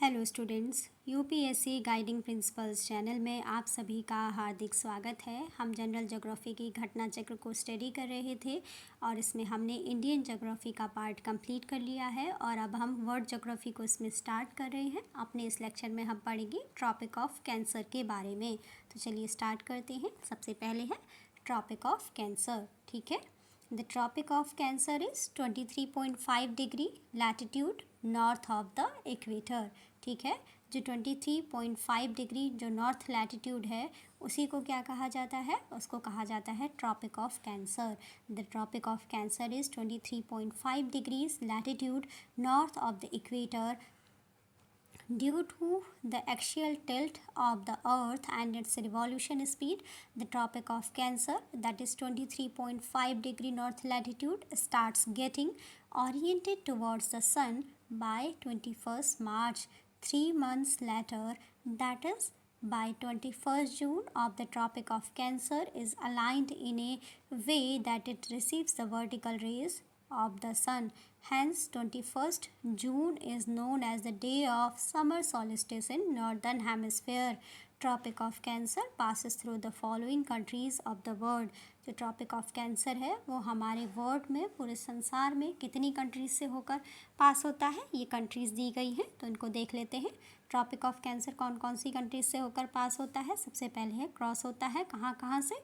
Hello students, UPSC guiding principles channel में आप सभी का हार्दिक स्वागत है। हम जनरल ज्योग्राफी की घटना चक्र को स्टडी कर रहे थे और इसमें हमने इंडियन ज्योग्राफी का पार्ट कंप्लीट कर लिया है और अब हम वर्ल्ड ज्योग्राफी को इसमें स्टार्ट कर रहे हैं। अपने इस लेक्चर में हम पढ़ेंगे ट्रॉपिक ऑफ कैंसर के बारे में। तो चलिए स्टार्ट करते हैं। सबसे पहले है ट्रॉपिक ऑफ कैंसर। ठीक है, the tropic of Cancer is 23.5 degree latitude north of the equator. ठीक है, जो 23.5 डिग्री जो नॉर्थ लैटिट्यूड है उसी को क्या कहा जाता है? उसको कहा जाता है tropic of Cancer. The tropic of Cancer is 23.5 degrees latitude north of the equator due to the axial tilt of the earth and its revolution speed. The tropic of cancer, that is 23.5 degree north latitude, starts getting oriented towards the sun by 21st March. 3 months later, that is by 21st June of the tropic of cancer is aligned in a way that it receives the vertical rays of the sun. Hence 21st June is known as the day of summer solstice in northern hemisphere. Tropic of Cancer passes through the following countries of the world. जो tropic of cancer है वो हमारे world में, पूरे संसार में कितनी countries से होकर पास होता है, ये कंट्रीज़ दी गई हैं तो इनको देख लेते हैं। ट्रॉपिक ऑफ कैंसर कौन कौन सी कंट्रीज से होकर पास होता है? सबसे पहले है क्रॉस होता है, कहाँ कहाँ से?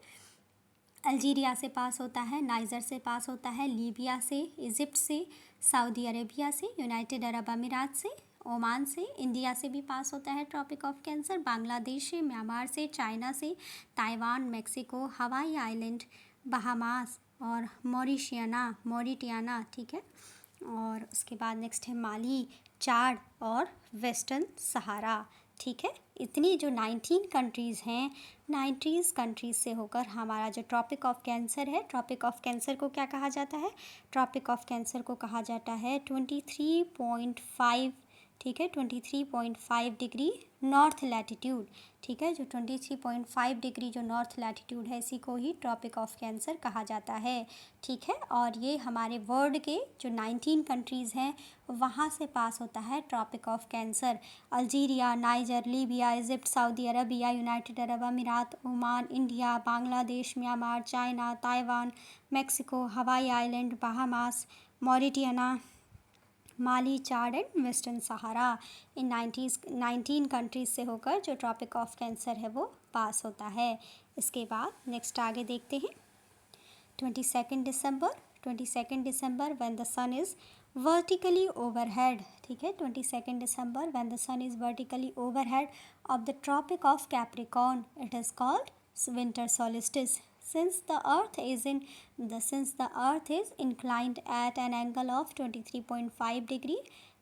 अल्जीरिया से पास होता है, नाइजर से पास होता है, लीबिया से, इजिप्ट से, सऊदी अरेबिया से, यूनाइटेड अरब अमीरात से, ओमान से, इंडिया से भी पास होता है ट्रॉपिक ऑफ कैंसर, बांग्लादेश से, म्यांमार से, चाइना से, Taiwan, Mexico, Hawaii island, Bahamas और मॉरिटियाना। ठीक है, और उसके बाद नेक्स्ट है माली, चाड और वेस्टर्न सहारा। ठीक है, इतनी जो 19 कंट्रीज़ हैं, 19 कंट्रीज़ से होकर हमारा जो ट्रॉपिक ऑफ कैंसर है, ट्रॉपिक ऑफ कैंसर को क्या कहा जाता है? ट्रॉपिक ऑफ कैंसर को कहा जाता है 23.5, ठीक है, 23.5 डिग्री नॉर्थ लैटिट्यूड। ठीक है, जो 23.5 डिग्री जो नॉर्थ लैटिट्यूड है इसी को ही ट्रॉपिक ऑफ कैंसर कहा जाता है। ठीक है, और ये हमारे वर्ल्ड के जो 19 कंट्रीज़ हैं वहाँ से पास होता है tropic of cancer. Algeria, Niger, Libya, Egypt, Saudi Arabia, United Arab Emirates, Oman, India, Bangladesh, Myanmar, China, Taiwan, Mexico, Hawaii island, Bahamas, Mauritania, Mali, Chad and western Sahara, इन 19 कंट्रीज़ से होकर जो ट्रॉपिक ऑफ कैंसर है वो pass होता है। इसके बाद नेक्स्ट आगे देखते हैं 22 December when the sun is vertically overhead. ठीक है, 22 December when the sun is vertically overhead of the tropic of Capricorn, it is called winter solstice. Since the earth is inclined at an angle of 23.5 degree,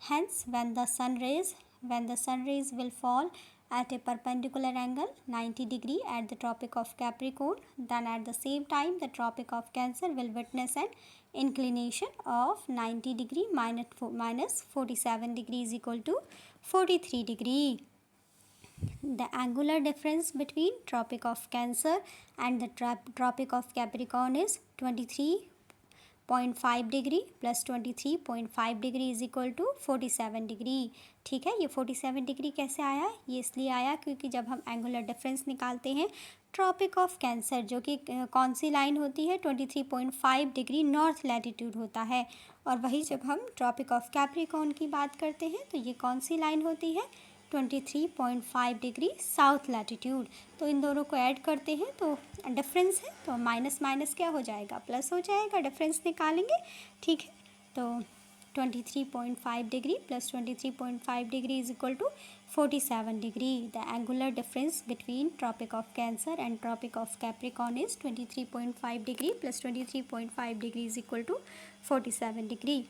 hence when the sun rays will fall at a perpendicular angle 90 degree at the tropic of Capricorn, then at the same time the tropic of Cancer will witness an inclination of 90 degree minus 47 degrees equal to 43 degree. The angular difference between Tropic of Cancer and the Tropic of Capricorn is 23.5 degree plus 23.5 degree is equal to 47 degree. ठीक है, ये 47 degree कैसे आया? ये इसलिए आया क्योंकि जब हम एंगुलर डिफरेंस निकालते हैं ट्रॉपिक ऑफ कैंसर, जो कि कौन सी लाइन होती है? 23.5 डिग्री नॉर्थ लैटिट्यूड होता है, और वही जब हम ट्रॉपिक ऑफ कैप्रिकॉर्न की बात करते हैं तो ये कौन सी लाइन होती है? 23.5 डिग्री साउथ लैटिट्यूड। तो इन दोनों को ऐड करते हैं तो डिफरेंस है, तो माइनस माइनस क्या हो जाएगा? प्लस हो जाएगा, डिफरेंस निकालेंगे। ठीक है, तो 23.5 degree plus 23.5 degree is equal to 47 degree. The angular difference between Tropic of Cancer and Tropic of Capricorn is 23.5 degree plus 23.5 degree is equal to 47 degree.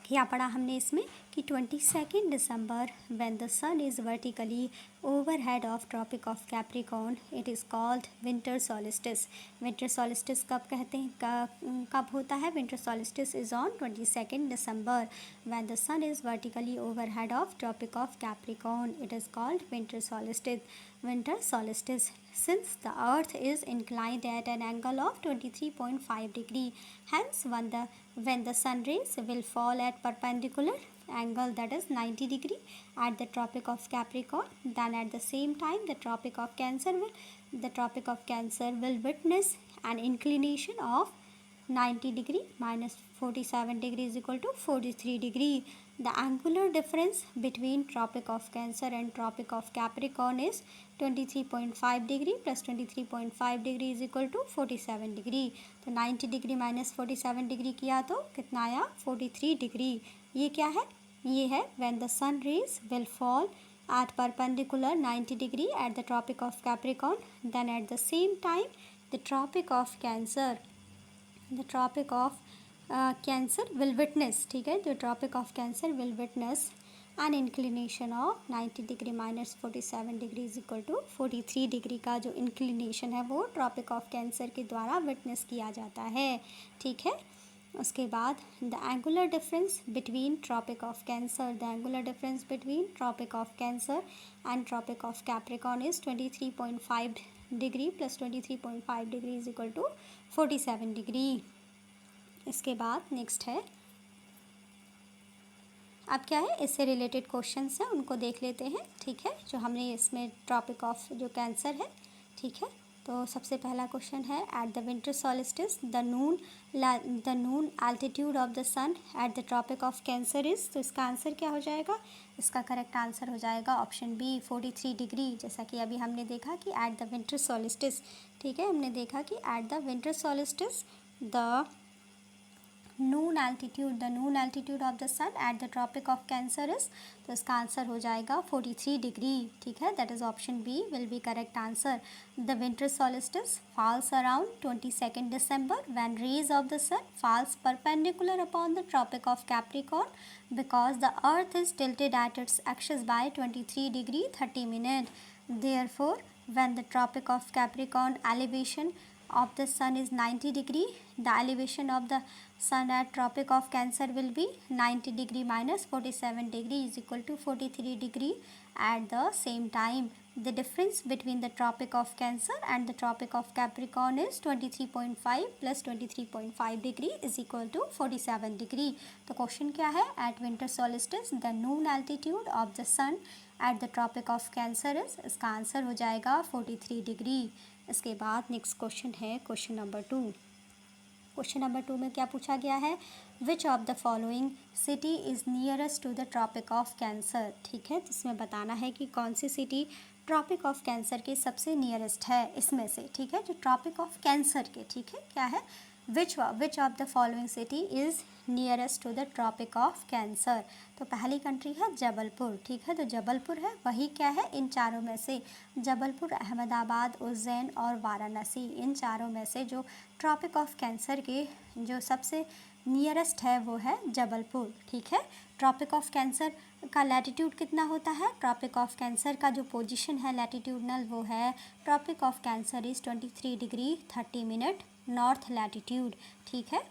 क्या पढ़ा हमने इसमें कि 22 दिसंबर when the sun is vertically overhead of Tropic of Capricorn, it is called winter solstice. Winter solstice कब कहते हैं, कब होता है? Winter solstice is on 22 December when the sun is vertically overhead of Tropic of Capricorn. It is called winter solstice. Winter solstice. Since the earth is inclined at an angle of 23.5 degree, hence when the sun rays will fall at perpendicular angle that is 90 degree at the Tropic of Capricorn. Then at the same time the Tropic of Cancer will witness an inclination of 90 degree minus 47 degree is equal to 43 degree. The angular difference between Tropic of Cancer and Tropic of Capricorn is 23.5 degree plus 23.5 degree is equal to 47 degree. तो 90 degree minus 47 degree किया तो कितना आया 43 degree. ये क्या है? ये है when the sun rays will fall at perpendicular 90 degree at the Tropic of Capricorn. Then at the same time the Tropic of Cancer will witness, ठीक है, जो Tropic of Cancer will witness an inclination of 90 degree minus 47 degree is equal to 43 degree का जो inclination है वो Tropic of Cancer के द्वारा witness किया जाता है. ठीक है. उसके बाद the angular difference between Tropic of Cancer and Tropic of Capricorn is 23.5 degree plus 23.5 degree is equal to 47 degree. इसके बाद नेक्स्ट है, अब क्या है, इससे रिलेटेड क्वेश्चंस हैं उनको देख लेते हैं. ठीक है, जो हमने इसमें ट्रॉपिक ऑफ जो कैंसर है. ठीक है, तो सबसे पहला क्वेश्चन है at the winter solstice the noon altitude of the sun at the tropic of Cancer is. तो इसका आंसर क्या हो जाएगा? इसका करेक्ट आंसर हो जाएगा ऑप्शन बी 43 डिग्री. जैसा कि अभी हमने देखा कि एट द विंटर सॉलिस्टिस, ठीक है, हमने देखा कि at the winter solstice the noon altitude of the sun at the tropic of Cancer is. तो इसका आंसर हो जाएगा 43 डिग्री. ठीक है, that is option B will be correct answer. The winter solstice falls around 22 December when rays of the sun falls perpendicular upon the tropic of Capricorn because the earth is tilted at its axis by 23 degree 30 minutes. Therefore, when the tropic of Capricorn elevation of the sun is 90 degree, the elevation of the sun at tropic of Cancer will be 90 degree minus 47 degree is equal to 43 degree. At the same time the difference between the tropic of Cancer and the tropic of Capricorn is 23.5 plus 23.5 degree is equal to 47 degree. तो question क्या है? at winter solstice the noon altitude of the sun at the tropic of Cancer is. इसका answer हो जाएगा 43 degree. इसके बाद next question है question number 2. Question number 2 में क्या पूछा गया है? Which of the following city is nearest to the tropic of Cancer. ठीक है, तो इसमें बताना है कि कौन सी सिटी ट्रॉपिक ऑफ कैंसर के सबसे नियरेस्ट है इसमें से. ठीक है, जो ट्रॉपिक ऑफ कैंसर के, ठीक है, क्या है? Which of the following city is nearest to the tropic of Cancer. तो पहली कंट्री है जबलपुर. ठीक है, तो जबलपुर है, वही क्या है इन चारों में से, जबलपुर, अहमदाबाद, उज्जैन और वाराणसी, इन चारों में से जो ट्रॉपिक ऑफ कैंसर के जो सबसे नियरेस्ट है वो है जबलपुर. ठीक है, ट्रॉपिक ऑफ कैंसर का लैटिट्यूड कितना होता है? ट्रॉपिक ऑफ कैंसर का जो पोजीशन है लैटिट्यूडनल वो है tropic of Cancer is 23 degree 30 minutes north latitude. ठीक है,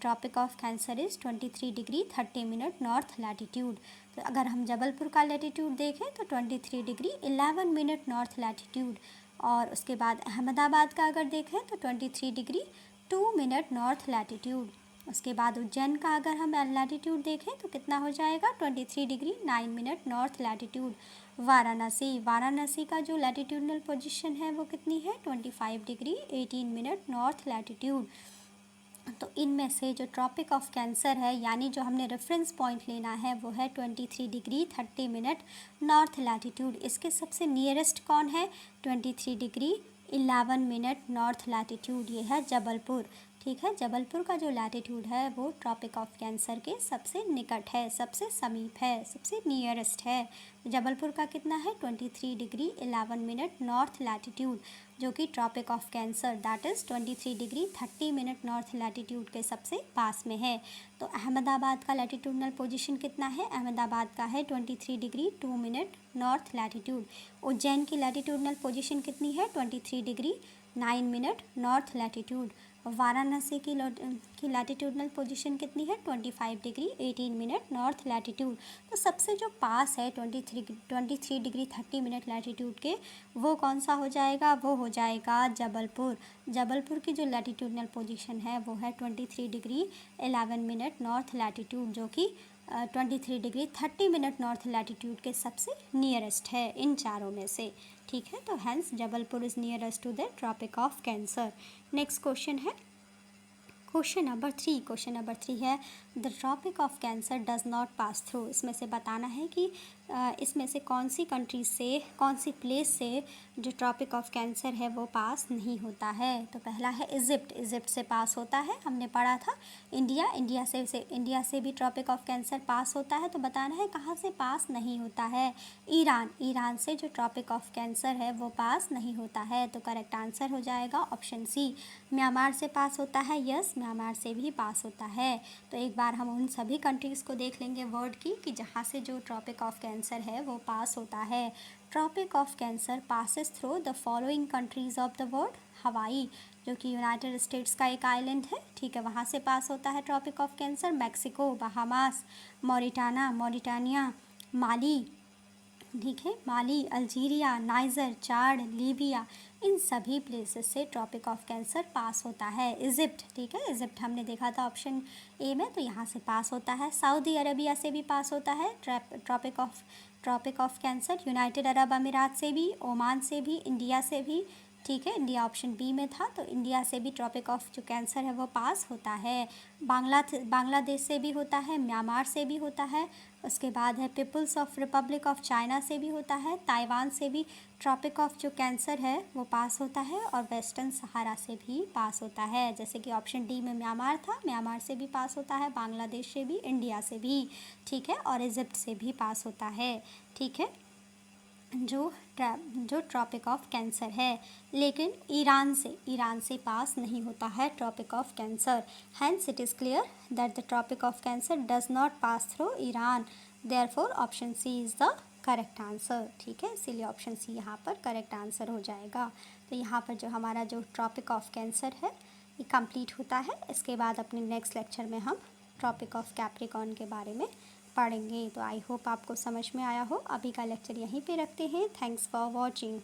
tropic of Cancer is 23 degree 30 minutes north latitude. तो अगर हम जबलपुर का लैटिट्यूड देखें तो 23 degree 11 minutes नॉर्थ लैटिट्यूड. और उसके बाद अहमदाबाद का अगर देखें तो 23 degree 2 minutes नॉर्थ लैटिट्यूड. उसके बाद उज्जैन का अगर हम लैटिट्यूड देखें तो कितना हो जाएगा? 23 degree 9 minutes north latitude. Varanasi का जो लैटिट्यूडनल पोजीशन है वो कितनी है? 25 degree 18 minutes नॉर्थ लैटिट्यूड. तो इनमें से जो ट्रॉपिक ऑफ कैंसर है यानी जो हमने रेफरेंस पॉइंट लेना है वो है 23 degree 30 minutes नॉर्थ लैटिट्यूड. इसके सबसे नियरेस्ट कौन है? 23 degree 11 minutes नॉर्थ लैटिट्यूड, ये है जबलपुर. ठीक है, जबलपुर का जो लैटिट्यूड है वो ट्रॉपिक ऑफ कैंसर के सबसे निकट है, सबसे समीप है, सबसे नियरेस्ट है. जबलपुर का कितना है? 23 degree 11 minutes नॉर्थ लैटिट्यूड, जो कि Tropic of Cancer that is 23 degree 30 minutes north latitude के सबसे पास में है. तो अहमदाबाद का लैटिट्यूडनल पोजीशन कितना है? अहमदाबाद का है 23 degree 2 minutes north latitude. Ujjain की लैटिट्यूडनल पोजीशन कितनी है? 23 degree 9 minutes north latitude. Varanasi की लैटिट्यूडनल पोजीशन कितनी है? 25 degree 18 minutes नॉर्थ लैटिट्यूड. तो सबसे जो पास है 23 degree 30 minutes लैटिट्यूड के वो कौन सा हो जाएगा? वो हो जाएगा जबलपुर. जबलपुर की जो लैटिट्यूडनल पोजीशन है वो है 23 degree 11 minutes नॉर्थ लैटिट्यूड, जो कि 23°30' नॉर्थ लैटिट्यूड के सबसे नियरेस्ट है इन चारों में से। ठीक है, तो hence Jabalpur is nearest to the tropic of Cancer. Next question है क्वेश्चन नंबर 3 है the tropic of Cancer does not pass through. इसमें से बताना है कि इसमें से कौन सी कंट्रीज से, कौन सी प्लेस से जो ट्रॉपिक ऑफ कैंसर है वो पास नहीं होता है। तो पहला है इजिप्ट से पास होता है, हमने पढ़ा था। इंडिया से भी ट्रॉपिक ऑफ कैंसर पास होता है, तो बताना है कहाँ से पास नहीं होता है। ईरान से जो ट्रॉपिक ऑफ कैंसर है वो पास नहीं होता है, तो करेक्ट आंसर हो जाएगा ऑप्शन सी। म्यांमार से पास होता है, यस म्यांमार से भी पास होता है। तो एक बार हम उन सभी कंट्रीज़ को देख लेंगे वर्ल्ड की कि जहाँ से जो ट्रॉपिक ऑफ कैंसर है वो पास होता है। Tropic of Cancer passes through the following countries of the world. Hawaii, जो कि यूनाइटेड स्टेट्स का एक आइलैंड है, ठीक है, वहाँ से पास होता है tropic of cancer. Mexico, Bahamas, Mauritania, Mali, ठीक है, Mali, Algeria, Niger, Chad, Libya, इन सभी प्लेसेस से ट्रॉपिक ऑफ कैंसर पास होता है। इजिप्ट, ठीक है, इजिप्ट हमने देखा था ऑप्शन ए में, तो यहाँ से पास होता है। सऊदी अरबिया से भी पास होता है tropic of Cancer. United Arab Emirates से भी, ओमान से भी, इंडिया से भी, ठीक है, इंडिया ऑप्शन बी में था, तो इंडिया से भी ट्रॉपिक ऑफ जो कैंसर है वो पास होता है। बांग्लादेश से भी होता है, म्यांमार से भी होता है, उसके बाद है People's of Republic of China से भी होता है, ताइवान से भी ट्रॉपिक ऑफ जो कैंसर है वो पास होता है, और वेस्टर्न सहारा से भी पास होता है। जैसे कि ऑप्शन डी में म्यांमार था, म्यांमार से भी पास होता है, बांग्लादेश से भी, इंडिया से भी, ठीक है, और इजिप्ट से भी पास होता है। ठीक है, जो ट्रॉपिक ऑफ कैंसर है, लेकिन ईरान से पास नहीं होता है tropic of Cancer. Hence it is clear that the tropic of Cancer does not pass through Iran, therefore option C is the correct answer. ठीक है, इसीलिए ऑप्शन सी यहाँ पर करेक्ट आंसर हो जाएगा। तो यहाँ पर जो हमारा जो ट्रॉपिक ऑफ कैंसर है ये कंप्लीट होता है। इसके बाद अपने नेक्स्ट लेक्चर में हम ट्रॉपिक ऑफ कैप्रिकॉर्न के बारे में पढ़ेंगे। तो आई होप आपको समझ में आया हो। अभी का लेक्चर यहीं पे रखते हैं। Thanks for watching.